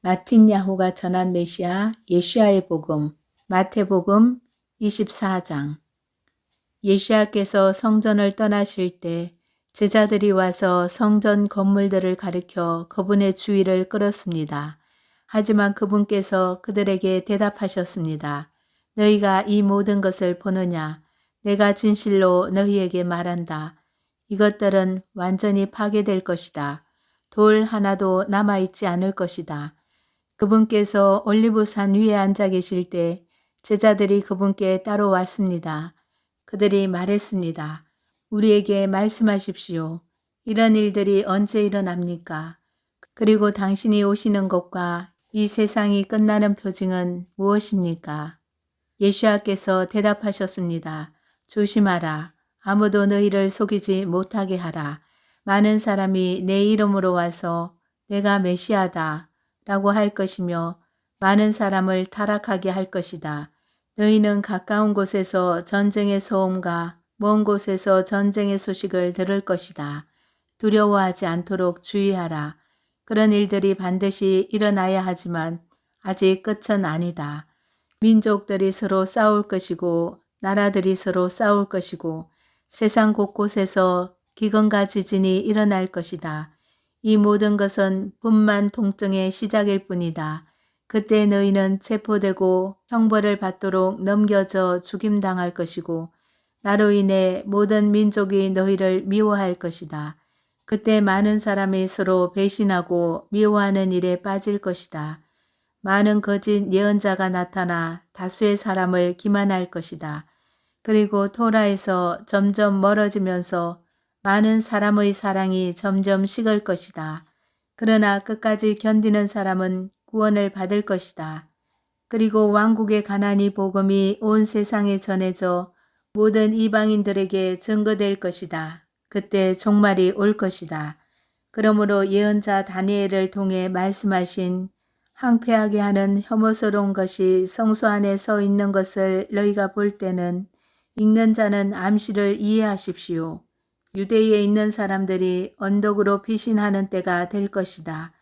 마틴야후가 전한 메시아 예수야의 복음 마태복음 24장. 예수야께서 성전을 떠나실 때 제자들이 와서 성전 건물들을 가리켜 그분의 주의를 끌었습니다. 하지만 그분께서 그들에게 대답하셨습니다. 너희가 이 모든 것을 보느냐? 내가 진실로 너희에게 말한다. 이것들은 완전히 파괴될 것이다. 돌 하나도 남아있지 않을 것이다. 그분께서 올리브산 위에 앉아 계실 때 제자들이 그분께 따로 왔습니다. 그들이 말했습니다. 우리에게 말씀하십시오. 이런 일들이 언제 일어납니까? 그리고 당신이 오시는 것과 이 세상이 끝나는 표징은 무엇입니까? 예수야께서 대답하셨습니다. 조심하라. 아무도 너희를 속이지 못하게 하라. 많은 사람이 내 이름으로 와서 내가 메시아다 라고 할 것이며 많은 사람을 타락하게 할 것이다. 너희는 가까운 곳에서 전쟁의 소음과 먼 곳에서 전쟁의 소식을 들을 것이다. 두려워하지 않도록 주의하라. 그런 일들이 반드시 일어나야 하지만 아직 끝은 아니다. 민족들이 서로 싸울 것이고 나라들이 서로 싸울 것이고 세상 곳곳에서 기근과 지진이 일어날 것이다. 이 모든 것은 분만 통증의 시작일 뿐이다. 그때 너희는 체포되고 형벌을 받도록 넘겨져 죽임당할 것이고 나로 인해 모든 민족이 너희를 미워할 것이다. 그때 많은 사람이 서로 배신하고 미워하는 일에 빠질 것이다. 많은 거짓 예언자가 나타나 다수의 사람을 기만할 것이다. 그리고 토라에서 점점 멀어지면서 많은 사람의 사랑이 점점 식을 것이다. 그러나 끝까지 견디는 사람은 구원을 받을 것이다. 그리고 왕국의 가난이 복음이 온 세상에 전해져 모든 이방인들에게 증거될 것이다. 그때 종말이 올 것이다. 그러므로 예언자 다니엘을 통해 말씀하신 항폐하게 하는 혐오스러운 것이 성소 안에 서 있는 것을 너희가 볼 때는 읽는 자는 암시를 이해하십시오. 유대에 있는 사람들이 언덕으로 피신하는 때가 될 것이다.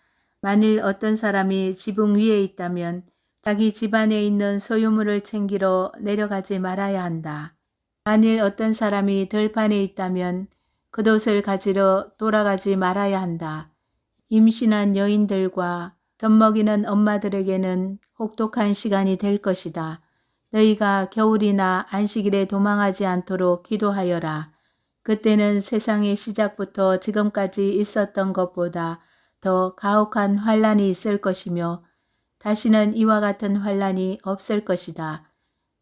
만일 어떤 사람이 지붕 위에 있다면 자기 집안에 있는 소유물을 챙기러 내려가지 말아야 한다. 만일 어떤 사람이 들판에 있다면 겉옷을 가지러 돌아가지 말아야 한다. 임신한 여인들과 젖먹이는 엄마들에게는 혹독한 시간이 될 것이다. 너희가 겨울이나 안식일에 도망하지 않도록 기도하여라. 그때는 세상의 시작부터 지금까지 있었던 것보다 더 가혹한 환란이 있을 것이며 다시는 이와 같은 환란이 없을 것이다.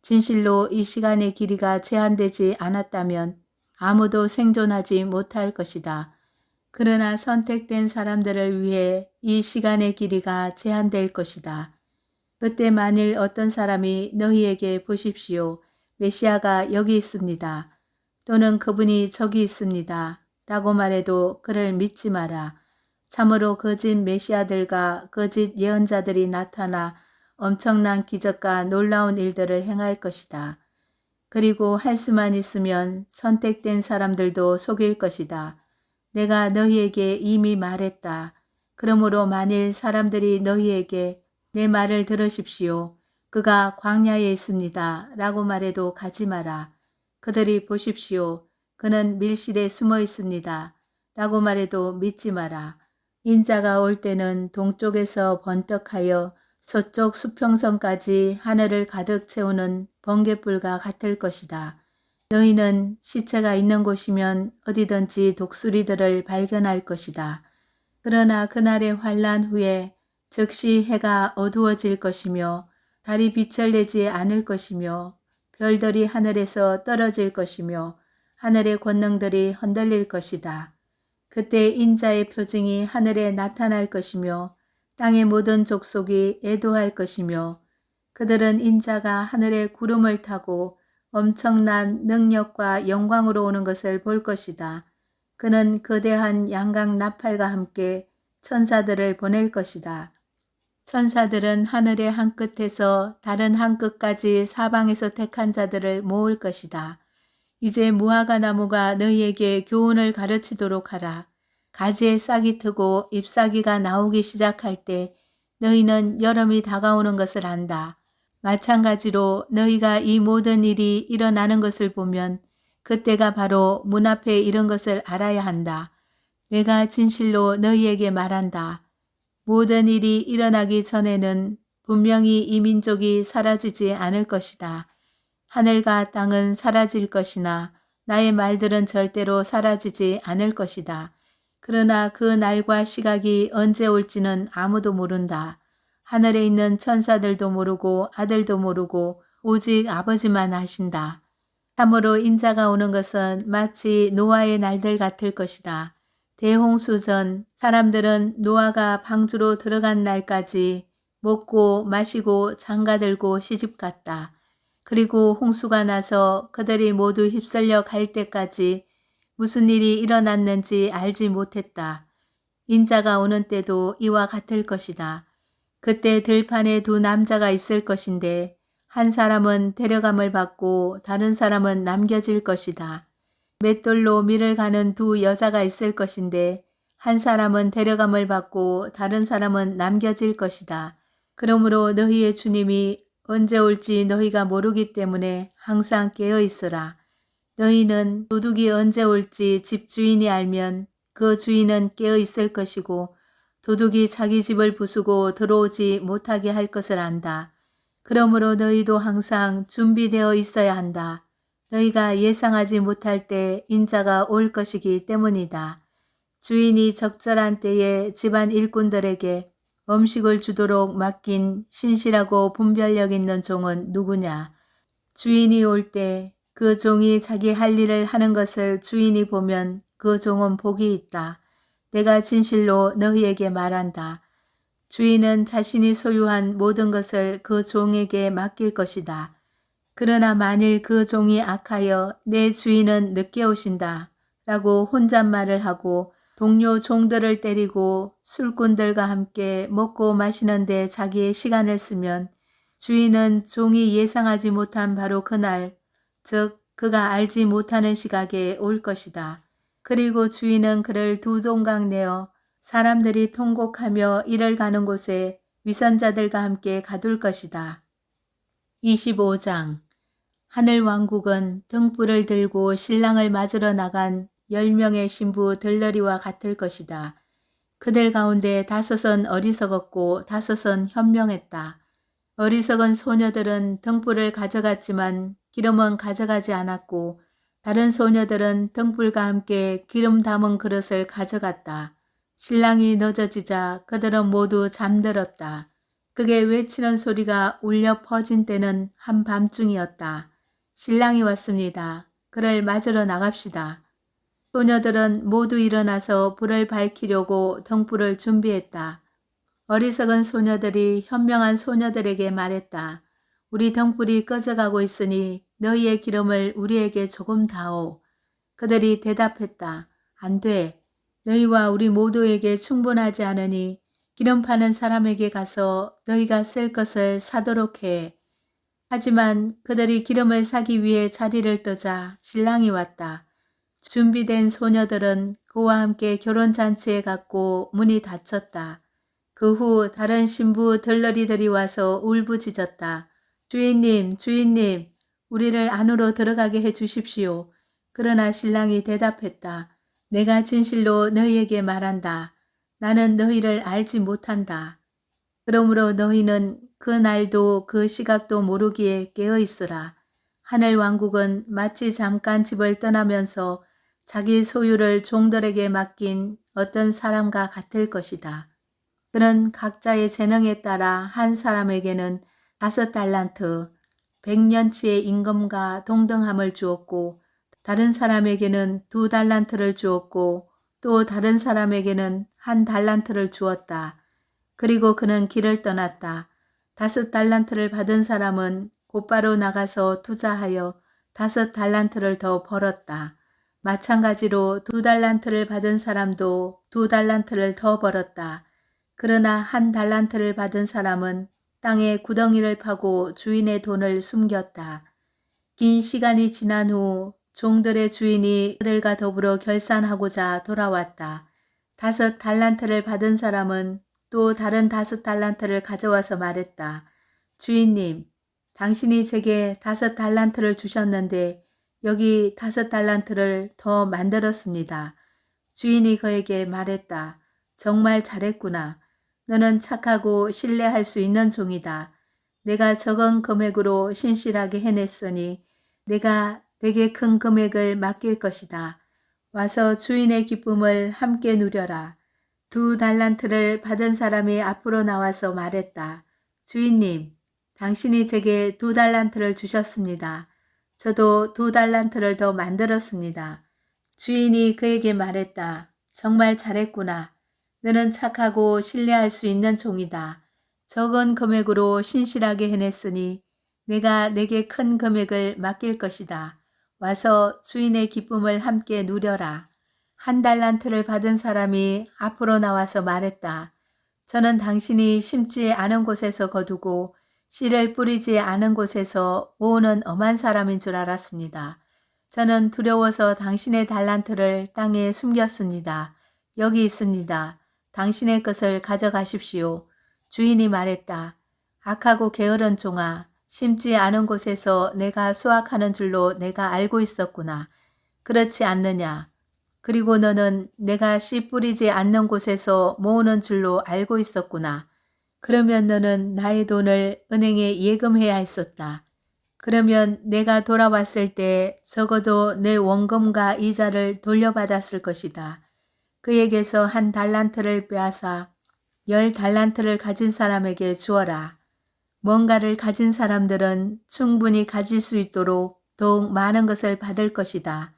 진실로 이 시간의 길이가 제한되지 않았다면 아무도 생존하지 못할 것이다. 그러나 선택된 사람들을 위해 이 시간의 길이가 제한될 것이다. 그때 만일 어떤 사람이 너희에게 보십시오. 메시아가 여기 있습니다. 또는 그분이 저기 있습니다. 라고 말해도 그를 믿지 마라. 참으로 거짓 메시아들과 거짓 예언자들이 나타나 엄청난 기적과 놀라운 일들을 행할 것이다. 그리고 할 수만 있으면 선택된 사람들도 속일 것이다. 내가 너희에게 이미 말했다. 그러므로 만일 사람들이 너희에게 내 말을 들으십시오. 그가 광야에 있습니다. 라고 말해도 가지 마라. 그들이 보십시오. 그는 밀실에 숨어 있습니다. 라고 말해도 믿지 마라. 인자가 올 때는 동쪽에서 번떡하여 서쪽 수평선까지 하늘을 가득 채우는 번갯불과 같을 것이다. 너희는 시체가 있는 곳이면 어디든지 독수리들을 발견할 것이다. 그러나 그날의 환란 후에 즉시 해가 어두워질 것이며 달이 빛을 내지 않을 것이며 별들이 하늘에서 떨어질 것이며 하늘의 권능들이 흔들릴 것이다. 그때 인자의 표징이 하늘에 나타날 것이며 땅의 모든 족속이 애도할 것이며 그들은 인자가 하늘의 구름을 타고 엄청난 능력과 영광으로 오는 것을 볼 것이다. 그는 거대한 양각 나팔과 함께 천사들을 보낼 것이다. 천사들은 하늘의 한 끝에서 다른 한 끝까지 사방에서 택한 자들을 모을 것이다. 이제 무화과 나무가 너희에게 교훈을 가르치도록 하라. 가지에 싹이 트고 잎사귀가 나오기 시작할 때 너희는 여름이 다가오는 것을 안다. 마찬가지로 너희가 이 모든 일이 일어나는 것을 보면 그때가 바로 문 앞에 이른 것을 알아야 한다. 내가 진실로 너희에게 말한다. 모든 일이 일어나기 전에는 분명히 이 민족이 사라지지 않을 것이다. 하늘과 땅은 사라질 것이나 나의 말들은 절대로 사라지지 않을 것이다. 그러나 그 날과 시각이 언제 올지는 아무도 모른다. 하늘에 있는 천사들도 모르고 아들도 모르고 오직 아버지만 아신다. 참으로 인자가 오는 것은 마치 노아의 날들 같을 것이다. 대홍수 전 사람들은 노아가 방주로 들어간 날까지 먹고 마시고 장가들고 시집갔다. 그리고 홍수가 나서 그들이 모두 휩쓸려 갈 때까지 무슨 일이 일어났는지 알지 못했다. 인자가 오는 때도 이와 같을 것이다. 그때 들판에 두 남자가 있을 것인데 한 사람은 데려감을 받고 다른 사람은 남겨질 것이다. 맷돌로 밀을 가는 두 여자가 있을 것인데 한 사람은 데려감을 받고 다른 사람은 남겨질 것이다. 그러므로 너희의 주님이 언제 올지 너희가 모르기 때문에 항상 깨어 있으라. 너희는 도둑이 언제 올지 집주인이 알면 그 주인은 깨어 있을 것이고 도둑이 자기 집을 부수고 들어오지 못하게 할 것을 안다. 그러므로 너희도 항상 준비되어 있어야 한다. 너희가 예상하지 못할 때 인자가 올 것이기 때문이다. 주인이 적절한 때에 집안 일꾼들에게 음식을 주도록 맡긴 신실하고 분별력 있는 종은 누구냐? 주인이 올 때 그 종이 자기 할 일을 하는 것을 주인이 보면 그 종은 복이 있다. 내가 진실로 너희에게 말한다. 주인은 자신이 소유한 모든 것을 그 종에게 맡길 것이다. 그러나 만일 그 종이 악하여 내 주인은 늦게 오신다 라고 혼잣말을 하고 동료 종들을 때리고 술꾼들과 함께 먹고 마시는데 자기의 시간을 쓰면 주인은 종이 예상하지 못한 바로 그날, 즉 그가 알지 못하는 시각에 올 것이다. 그리고 주인은 그를 두 동강 내어 사람들이 통곡하며 이를 가는 곳에 위선자들과 함께 가둘 것이다. 25장 하늘왕국은 등불을 들고 신랑을 맞으러 나간 10명의 신부 들러리와 같을 것이다. 그들 가운데 5은 어리석었고 5은 현명했다. 어리석은 소녀들은 등불을 가져갔지만 기름은 가져가지 않았고 다른 소녀들은 등불과 함께 기름 담은 그릇을 가져갔다. 신랑이 늦어지자 그들은 모두 잠들었다. 그게 외치는 소리가 울려 퍼진 때는 한밤중이었다. 신랑이 왔습니다. 그를 맞으러 나갑시다. 소녀들은 모두 일어나서 불을 밝히려고 등불을 준비했다. 어리석은 소녀들이 현명한 소녀들에게 말했다. 우리 등불이 꺼져가고 있으니 너희의 기름을 우리에게 조금 다오. 그들이 대답했다. 안 돼. 너희와 우리 모두에게 충분하지 않으니 기름 파는 사람에게 가서 너희가 쓸 것을 사도록 해. 하지만 그들이 기름을 사기 위해 자리를 뜨자 신랑이 왔다. 준비된 소녀들은 그와 함께 결혼잔치에 갔고 문이 닫혔다. 그 후 다른 신부 들러리들이 와서 울부짖었다. 주인님, 주인님, 우리를 안으로 들어가게 해 주십시오. 그러나 신랑이 대답했다. 내가 진실로 너희에게 말한다. 나는 너희를 알지 못한다. 그러므로 너희는 그 날도 그 시각도 모르기에 깨어 있으라. 하늘 왕국은 마치 잠깐 집을 떠나면서 자기 소유를 종들에게 맡긴 어떤 사람과 같을 것이다. 그는 각자의 재능에 따라 한 사람에게는 5달란트, 100년치의 임금과 동등함을 주었고 다른 사람에게는 2달란트를 주었고 또 다른 사람에게는 1달란트를 주었다. 그리고 그는 길을 떠났다. 5달란트를 받은 사람은 곧바로 나가서 투자하여 5달란트를 더 벌었다. 마찬가지로 2달란트를 받은 사람도 2달란트를 더 벌었다. 그러나 1달란트를 받은 사람은 땅에 구덩이를 파고 주인의 돈을 숨겼다. 긴 시간이 지난 후 종들의 주인이 그들과 더불어 결산하고자 돌아왔다. 5달란트를 받은 사람은 또 다른 5달란트를 가져와서 말했다. 주인님, 당신이 제게 5달란트를 주셨는데 여기 5달란트를 더 만들었습니다. 주인이 그에게 말했다. 정말 잘했구나. 너는 착하고 신뢰할 수 있는 종이다. 내가 적은 금액으로 신실하게 해냈으니 내가 되게 큰 금액을 맡길 것이다. 와서 주인의 기쁨을 함께 누려라. 2달란트를 받은 사람이 앞으로 나와서 말했다. 주인님, 당신이 제게 2달란트를 주셨습니다. 저도 2달란트를 더 만들었습니다. 주인이 그에게 말했다. 정말 잘했구나. 너는 착하고 신뢰할 수 있는 종이다. 적은 금액으로 신실하게 해냈으니 내가 내게 큰 금액을 맡길 것이다. 와서 주인의 기쁨을 함께 누려라. 1달란트를 받은 사람이 앞으로 나와서 말했다. 저는 당신이 심지 않은 곳에서 거두고 씨를 뿌리지 않은 곳에서 모으는 엄한 사람인 줄 알았습니다. 저는 두려워서 당신의 달란트를 땅에 숨겼습니다. 여기 있습니다. 당신의 것을 가져가십시오. 주인이 말했다. 악하고 게으른 종아, 심지 않은 곳에서 내가 수확하는 줄로 내가 알고 있었구나. 그렇지 않느냐? 그리고 너는 내가 씨 뿌리지 않는 곳에서 모으는 줄로 알고 있었구나. 그러면 너는 나의 돈을 은행에 예금해야 했었다. 그러면 내가 돌아왔을 때 적어도 내 원금과 이자를 돌려받았을 것이다. 그에게서 1달란트를 빼앗아 10달란트를 가진 사람에게 주어라. 뭔가를 가진 사람들은 충분히 가질 수 있도록 더욱 많은 것을 받을 것이다.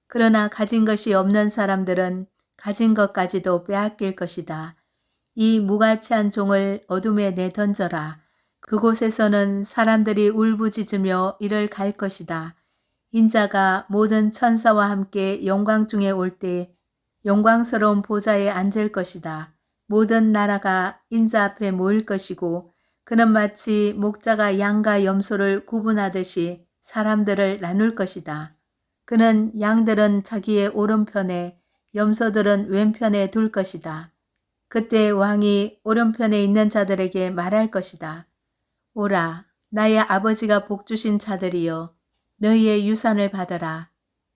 그러나 가진 것이 없는 사람들은 가진 것까지도 빼앗길 것이다. 이 무가치한 종을 어둠에 내던져라. 그곳에서는 사람들이 울부짖으며 이를 갈 것이다. 인자가 모든 천사와 함께 영광 중에 올 때 영광스러운 보좌에 앉을 것이다. 모든 나라가 인자 앞에 모일 것이고 그는 마치 목자가 양과 염소를 구분하듯이 사람들을 나눌 것이다. 그는 양들은 자기의 오른편에 염소들은 왼편에 둘 것이다. 그때 왕이 오른편에 있는 자들에게 말할 것이다. 오라, 나의 아버지가 복주신 자들이여, 너희의 유산을 받아라.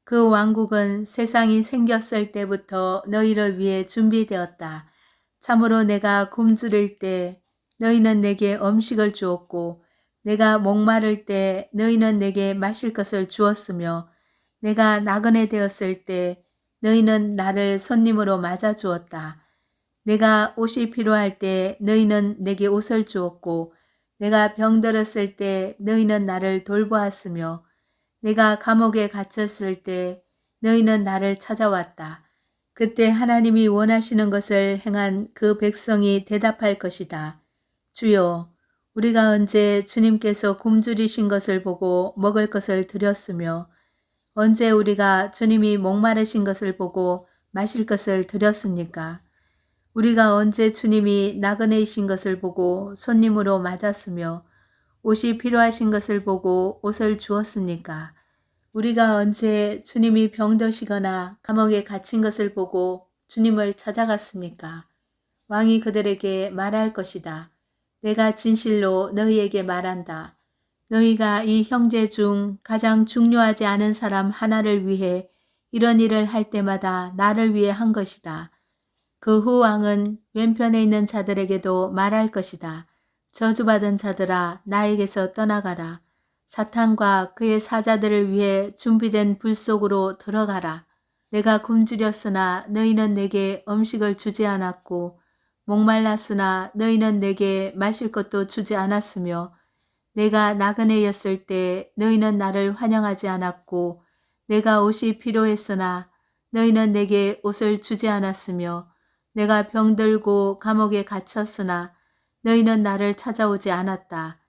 그 왕국은 세상이 생겼을 때부터 너희를 위해 준비되었다. 참으로 내가 굶주릴 때 너희는 내게 음식을 주었고 내가 목마를 때 너희는 내게 마실 것을 주었으며 내가 나그네 되었을 때 너희는 나를 손님으로 맞아 주었다. 내가 옷이 필요할 때 너희는 내게 옷을 주었고 내가 병들었을 때 너희는 나를 돌보았으며 내가 감옥에 갇혔을 때 너희는 나를 찾아왔다. 그때 하나님이 원하시는 것을 행한 그 백성이 대답할 것이다. 주여, 우리가 언제 주님께서 굶주리신 것을 보고 먹을 것을 드렸으며 언제 우리가 주님이 목마르신 것을 보고 마실 것을 드렸습니까? 우리가 언제 주님이 나그네이신 것을 보고 손님으로 맞았으며 옷이 필요하신 것을 보고 옷을 주었습니까? 우리가 언제 주님이 병드시거나 감옥에 갇힌 것을 보고 주님을 찾아갔습니까? 왕이 그들에게 말할 것이다. 내가 진실로 너희에게 말한다. 너희가 이 형제 중 가장 중요하지 않은 사람 하나를 위해 이런 일을 할 때마다 나를 위해 한 것이다. 그 후 왕은 왼편에 있는 자들에게도 말할 것이다. 저주받은 자들아, 나에게서 떠나가라. 사탄과 그의 사자들을 위해 준비된 불 속으로 들어가라. 내가 굶주렸으나 너희는 내게 음식을 주지 않았고 목말랐으나 너희는 내게 마실 것도 주지 않았으며 내가 나그네였을 때 너희는 나를 환영하지 않았고 내가 옷이 필요했으나 너희는 내게 옷을 주지 않았으며 내가 병들고 감옥에 갇혔으나 너희는 나를 찾아오지 않았다.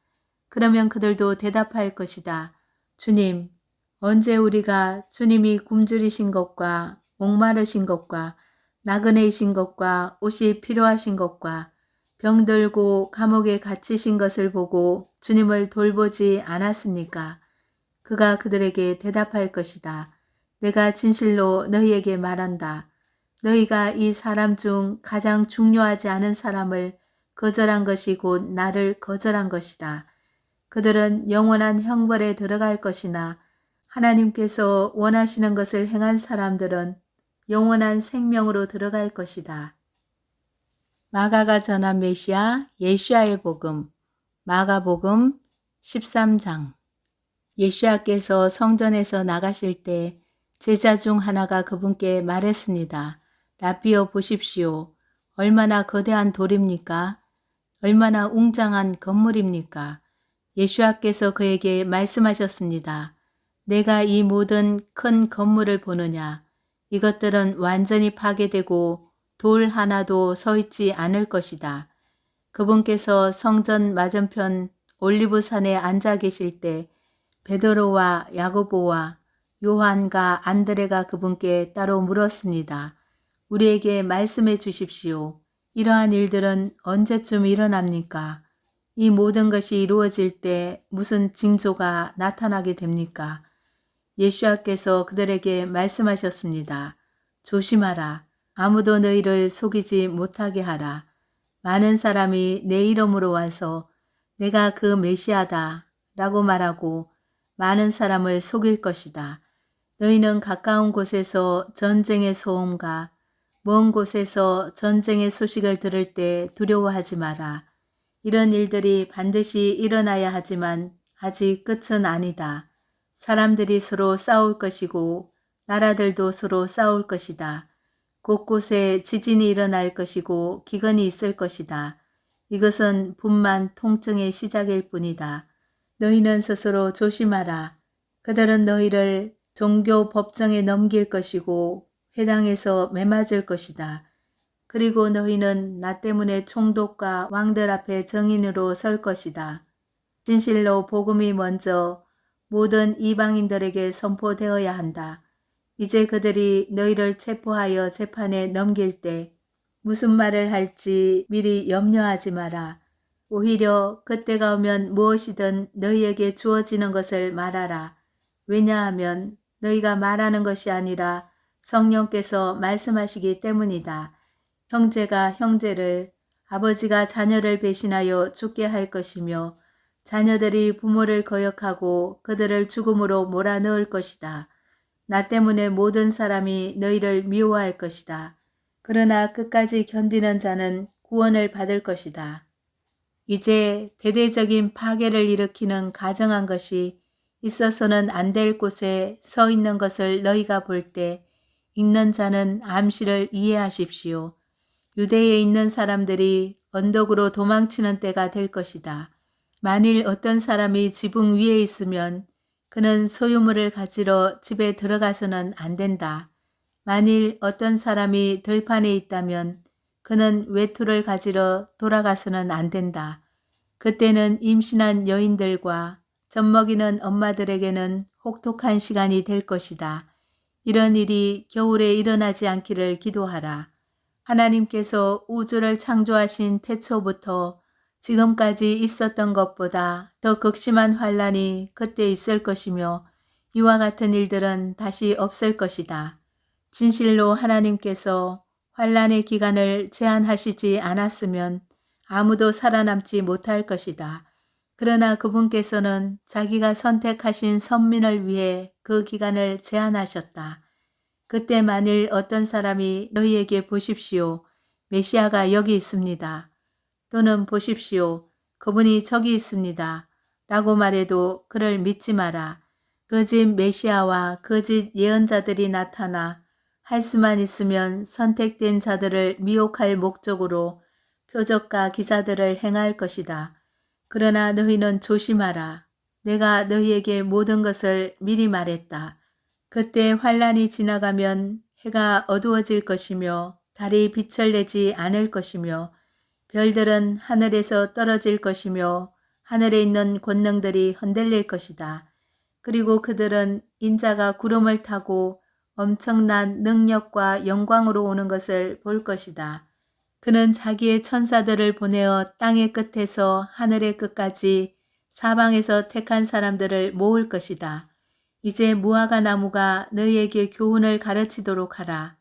그러면 그들도 대답할 것이다. 주님, 언제 우리가 주님이 굶주리신 것과 목마르신 것과 나그네이신 것과 옷이 필요하신 것과 병들고 감옥에 갇히신 것을 보고 주님을 돌보지 않았습니까? 그가 그들에게 대답할 것이다. 내가 진실로 너희에게 말한다. 너희가 이 사람 중 가장 중요하지 않은 사람을 거절한 것이 곧 나를 거절한 것이다. 그들은 영원한 형벌에 들어갈 것이나 하나님께서 원하시는 것을 행한 사람들은 영원한 생명으로 들어갈 것이다. 마가가 전한 메시아 예수야의 복음 마가복음 13장. 예수야께서 성전에서 나가실 때 제자 중 하나가 그분께 말했습니다. 라비어 보십시오. 얼마나 거대한 돌입니까? 얼마나 웅장한 건물입니까? 예수야께서 그에게 말씀하셨습니다. 내가 이 모든 큰 건물을 보느냐? 이것들은 완전히 파괴되고 돌 하나도 서 있지 않을 것이다. 그분께서 성전 맞은편 올리브산에 앉아 계실 때 베드로와 야고보와 요한과 안드레가 그분께 따로 물었습니다. 우리에게 말씀해 주십시오. 이러한 일들은 언제쯤 일어납니까? 이 모든 것이 이루어질 때 무슨 징조가 나타나게 됩니까? 예수야께서 그들에게 말씀하셨습니다. 조심하라. 아무도 너희를 속이지 못하게 하라. 많은 사람이 내 이름으로 와서 내가 그 메시아다 라고 말하고 많은 사람을 속일 것이다. 너희는 가까운 곳에서 전쟁의 소음과 먼 곳에서 전쟁의 소식을 들을 때 두려워하지 마라. 이런 일들이 반드시 일어나야 하지만 아직 끝은 아니다. 사람들이 서로 싸울 것이고 나라들도 서로 싸울 것이다. 곳곳에 지진이 일어날 것이고 기근이 있을 것이다. 이것은 분만 통증의 시작일 뿐이다. 너희는 스스로 조심하라. 그들은 너희를 종교 법정에 넘길 것이고 회당에서 매맞을 것이다. 그리고 너희는 나 때문에 총독과 왕들 앞에 증인으로 설 것이다. 진실로 복음이 먼저 모든 이방인들에게 선포되어야 한다. 이제 그들이 너희를 체포하여 재판에 넘길 때 무슨 말을 할지 미리 염려하지 마라. 오히려 그때가 오면 무엇이든 너희에게 주어지는 것을 말하라. 왜냐하면 너희가 말하는 것이 아니라 성령께서 말씀하시기 때문이다. 형제가 형제를, 아버지가 자녀를 배신하여 죽게 할 것이며 자녀들이 부모를 거역하고 그들을 죽음으로 몰아넣을 것이다. 나 때문에 모든 사람이 너희를 미워할 것이다. 그러나 끝까지 견디는 자는 구원을 받을 것이다. 이제 대대적인 파괴를 일으키는 가정한 것이 있어서는 안 될 곳에 서 있는 것을 너희가 볼 때 읽는 자는 암시를 이해하십시오. 유대에 있는 사람들이 언덕으로 도망치는 때가 될 것이다. 만일 어떤 사람이 지붕 위에 있으면 그는 소유물을 가지러 집에 들어가서는 안 된다. 만일 어떤 사람이 들판에 있다면 그는 외투를 가지러 돌아가서는 안 된다. 그때는 임신한 여인들과 젖먹이는 엄마들에게는 혹독한 시간이 될 것이다. 이런 일이 겨울에 일어나지 않기를 기도하라. 하나님께서 우주를 창조하신 태초부터 지금까지 있었던 것보다 더 극심한 환란이 그때 있을 것이며 이와 같은 일들은 다시 없을 것이다. 진실로 하나님께서 환란의 기간을 제한하시지 않았으면 아무도 살아남지 못할 것이다. 그러나 그분께서는 자기가 선택하신 선민을 위해 그 기간을 제한하셨다. 그때 만일 어떤 사람이 너희에게 보십시오. 메시아가 여기 있습니다. 또는 보십시오. 그분이 저기 있습니다. 라고 말해도 그를 믿지 마라. 거짓 메시아와 거짓 예언자들이 나타나 할 수만 있으면 선택된 자들을 미혹할 목적으로 표적과 기사들을 행할 것이다. 그러나 너희는 조심하라. 내가 너희에게 모든 것을 미리 말했다. 그때 환란이 지나가면 해가 어두워질 것이며 달이 빛을 내지 않을 것이며 별들은 하늘에서 떨어질 것이며 하늘에 있는 권능들이 흔들릴 것이다. 그리고 그들은 인자가 구름을 타고 엄청난 능력과 영광으로 오는 것을 볼 것이다. 그는 자기의 천사들을 보내어 땅의 끝에서 하늘의 끝까지 사방에서 택한 사람들을 모을 것이다. 이제 무화과 나무가 너희에게 교훈을 가르치도록 하라.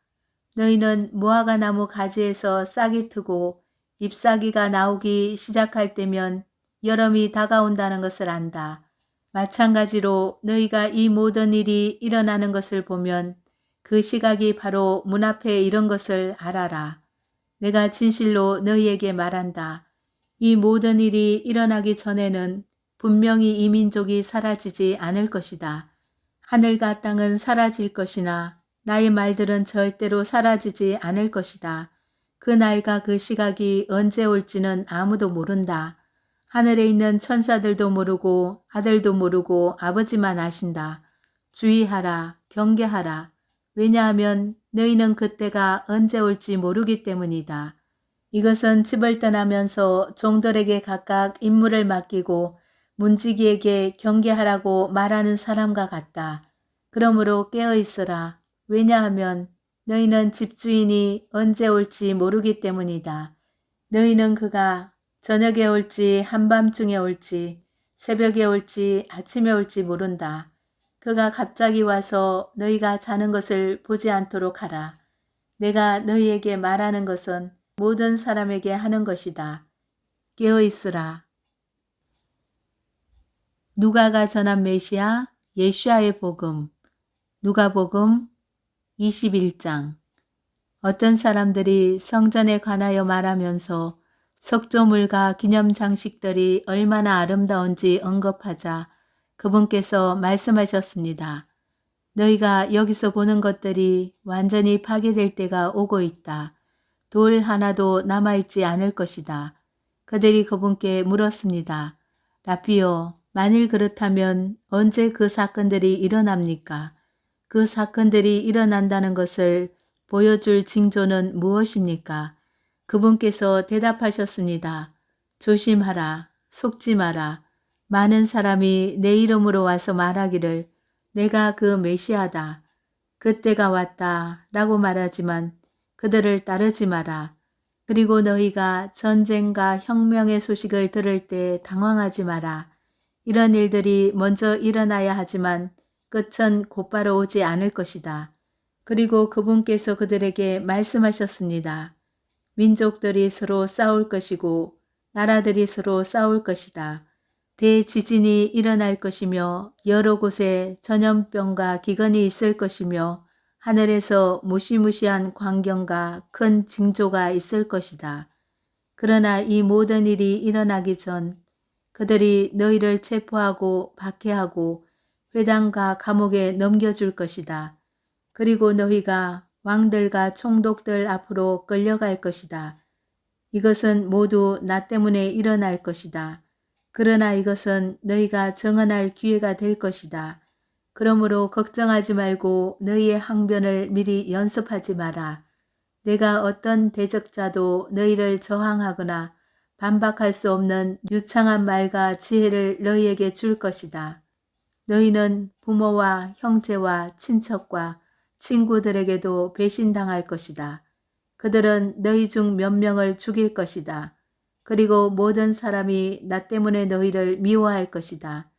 너희는 무화과 나무 가지에서 싹이 트고 잎사귀가 나오기 시작할 때면 여름이 다가온다는 것을 안다. 마찬가지로 너희가 이 모든 일이 일어나는 것을 보면 그 시각이 바로 문 앞에 이른 것을 알아라. 내가 진실로 너희에게 말한다. 이 모든 일이 일어나기 전에는 분명히 이 민족이 사라지지 않을 것이다. 하늘과 땅은 사라질 것이나 나의 말들은 절대로 사라지지 않을 것이다. 그 날과 그 시각이 언제 올지는 아무도 모른다. 하늘에 있는 천사들도 모르고 아들도 모르고 아버지만 아신다. 주의하라, 경계하라. 왜냐하면 너희는 그때가 언제 올지 모르기 때문이다. 이것은 집을 떠나면서 종들에게 각각 임무를 맡기고 문지기에게 경계하라고 말하는 사람과 같다. 그러므로 깨어 있으라. 왜냐하면 너희는 집주인이 언제 올지 모르기 때문이다. 너희는 그가 저녁에 올지 한밤중에 올지 새벽에 올지 아침에 올지 모른다. 그가 갑자기 와서 너희가 자는 것을 보지 않도록 하라. 내가 너희에게 말하는 것은 모든 사람에게 하는 것이다. 깨어 있으라. 누가가 전한 메시아 예수야의 복음. 누가복음 21장. 어떤 사람들이 성전에 관하여 말하면서 석조물과 기념 장식들이 얼마나 아름다운지 언급하자 그분께서 말씀하셨습니다. 너희가 여기서 보는 것들이 완전히 파괴될 때가 오고 있다. 돌 하나도 남아있지 않을 것이다. 그들이 그분께 물었습니다. 라비오, 만일 그렇다면 언제 그 사건들이 일어납니까? 그 사건들이 일어난다는 것을 보여줄 징조는 무엇입니까? 그분께서 대답하셨습니다. 조심하라, 속지 마라. 많은 사람이 내 이름으로 와서 말하기를 내가 그 메시아다. 그때가 왔다 라고 말하지만 그들을 따르지 마라. 그리고 너희가 전쟁과 혁명의 소식을 들을 때 당황하지 마라. 이런 일들이 먼저 일어나야 하지만 끝은 곧바로 오지 않을 것이다. 그리고 그분께서 그들에게 말씀하셨습니다. 민족들이 서로 싸울 것이고 나라들이 서로 싸울 것이다. 대지진이 일어날 것이며 여러 곳에 전염병과 기근이 있을 것이며 하늘에서 무시무시한 광경과 큰 징조가 있을 것이다. 그러나 이 모든 일이 일어나기 전 그들이 너희를 체포하고 박해하고 회당과 감옥에 넘겨줄 것이다. 그리고 너희가 왕들과 총독들 앞으로 끌려갈 것이다. 이것은 모두 나 때문에 일어날 것이다. 그러나 이것은 너희가 정언할 기회가 될 것이다. 그러므로 걱정하지 말고 너희의 항변을 미리 연습하지 마라. 내가 어떤 대적자도 너희를 저항하거나 반박할 수 없는 유창한 말과 지혜를 너희에게 줄 것이다. 너희는 부모와 형제와 친척과 친구들에게도 배신당할 것이다. 그들은 너희 중 몇 명을 죽일 것이다. 그리고 모든 사람이 나 때문에 너희를 미워할 것이다.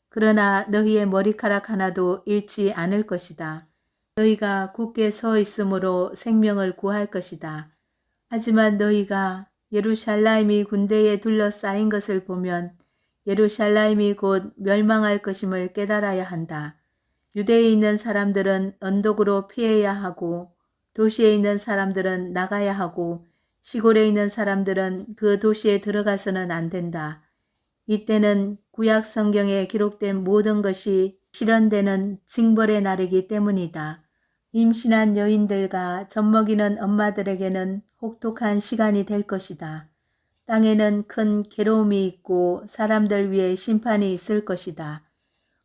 그러나 너희의 머리카락 하나도 잃지 않을 것이다. 너희가 굳게 서 있으므로 생명을 구할 것이다. 하지만 너희가 예루살렘이 군대에 둘러싸인 것을 보면 예루살렘이 곧 멸망할 것임을 깨달아야 한다. 유대에 있는 사람들은 언덕으로 피해야 하고 도시에 있는 사람들은 나가야 하고 시골에 있는 사람들은 그 도시에 들어가서는 안 된다. 이때는 구약 성경에 기록된 모든 것이 실현되는 징벌의 날이기 때문이다. 임신한 여인들과 젖먹이는 엄마들에게는 혹독한 시간이 될 것이다. 땅에는 큰 괴로움이 있고 사람들 위에 심판이 있을 것이다.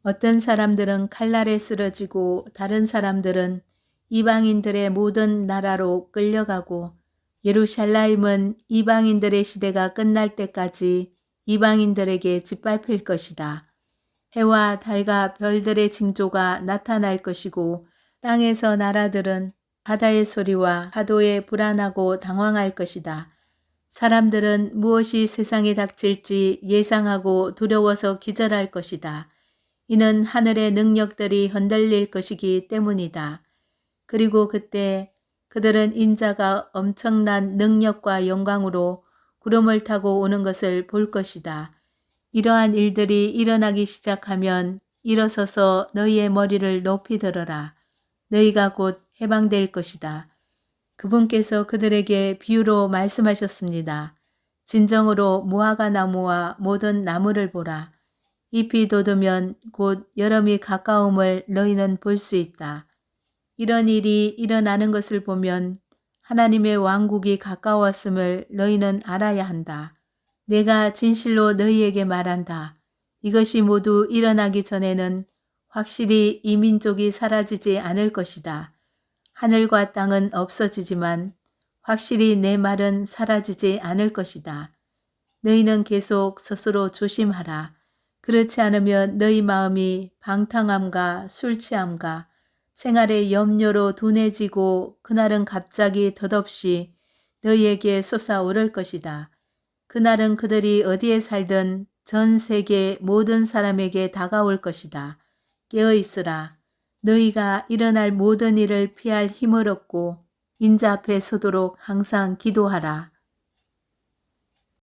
어떤 사람들은 칼날에 쓰러지고 다른 사람들은 이방인들의 모든 나라로 끌려가고 예루살렘은 이방인들의 시대가 끝날 때까지 이방인들에게 짓밟힐 것이다. 해와 달과 별들의 징조가 나타날 것이고 땅에서 나라들은 바다의 소리와 파도에 불안하고 당황할 것이다. 사람들은 무엇이 세상에 닥칠지 예상하고 두려워서 기절할 것이다. 이는 하늘의 능력들이 흔들릴 것이기 때문이다. 그리고 그때 그들은 인자가 엄청난 능력과 영광으로 구름을 타고 오는 것을 볼 것이다. 이러한 일들이 일어나기 시작하면 일어서서 너희의 머리를 높이 들어라. 너희가 곧 해방될 것이다. 그분께서 그들에게 비유로 말씀하셨습니다. 진정으로 무화과 나무와 모든 나무를 보라. 잎이 돋으면 곧 여름이 가까움을 너희는 볼 수 있다. 이런 일이 일어나는 것을 보면 하나님의 왕국이 가까웠음을 너희는 알아야 한다. 내가 진실로 너희에게 말한다. 이것이 모두 일어나기 전에는 확실히 이 민족이 사라지지 않을 것이다. 하늘과 땅은 없어지지만 확실히 내 말은 사라지지 않을 것이다. 너희는 계속 스스로 조심하라. 그렇지 않으면 너희 마음이 방탕함과 술 취함과 생활의 염려로 둔해지고 그날은 갑자기 덧없이 너희에게 솟아오를 것이다. 그날은 그들이 어디에 살든 전 세계 모든 사람에게 다가올 것이다. 깨어 있으라. 너희가 일어날 모든 일을 피할 힘을 얻고 인자 앞에 서도록 항상 기도하라.